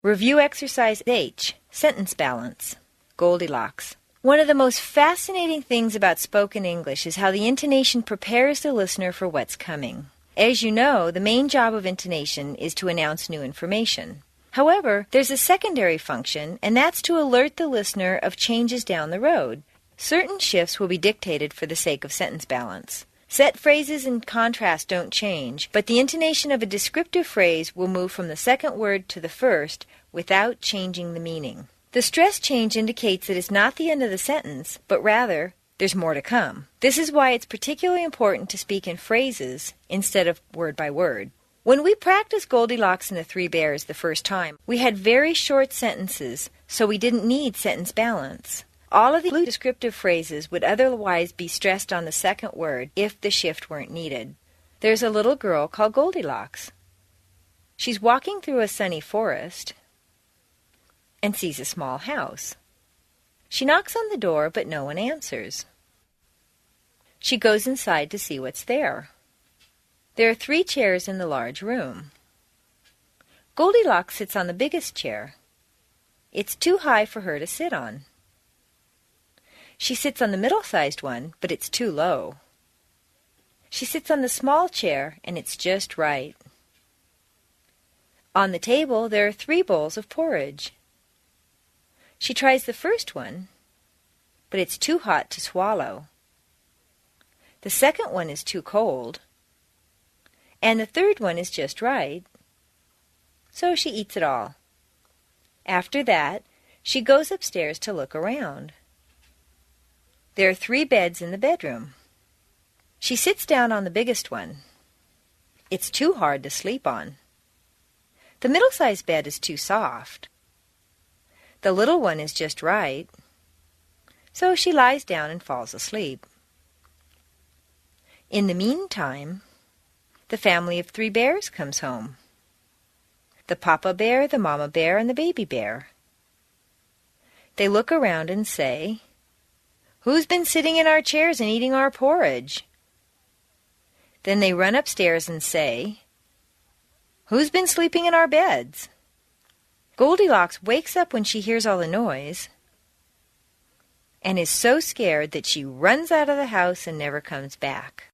Review Exercise H, Sentence Balance. Goldilocks. One of the most fascinating things about spoken English is how the intonation prepares the listener for what's coming. As you know, the main job of intonation is to announce new information. However, there's a secondary function, and that's to alert the listener of changes down the road. Certain shifts will be dictated for the sake of sentence balance. Set phrases and contrast don't change, but the intonation of a descriptive phrase will move from the second word to the first without changing the meaning. The stress change indicates that it's not the end of the sentence, but rather, there's more to come. This is why it's particularly important to speak in phrases instead of word by word. When we practiced Goldilocks and the Three Bears the first time, we had very short sentences, so we didn't need sentence balance. All of the descriptive phrases would otherwise be stressed on the second word if the shift weren't needed. There's a little girl called Goldilocks. She's walking through a sunny forest and sees a small house. She knocks on the door, but no one answers. She goes inside to see what's there. There are 3 chairs in the large room. Goldilocks sits on the biggest chair. It's too high for her to sit on. She sits on the middle-sized one, but it's too low. She sits on the small chair, and it's just right. On the table, there are 3 bowls of porridge. She tries the first one, but it's too hot to swallow. The second one is too cold, and the third one is just right. So she eats it all. After that, she goes upstairs to look around. There are 3 beds in the bedroom. She sits down on the biggest one. It's too hard to sleep on. The middle-sized bed is too soft. The little one is just right. So she lies down and falls asleep. In the meantime, the family of 3 bears comes home. The papa bear, the mama bear, and the baby bear. They look around and say, "Who's been sitting in our chairs and eating our porridge?" Then they run upstairs and say, "Who's been sleeping in our beds?" Goldilocks wakes up when she hears all the noise and is so scared that she runs out of the house and never comes back.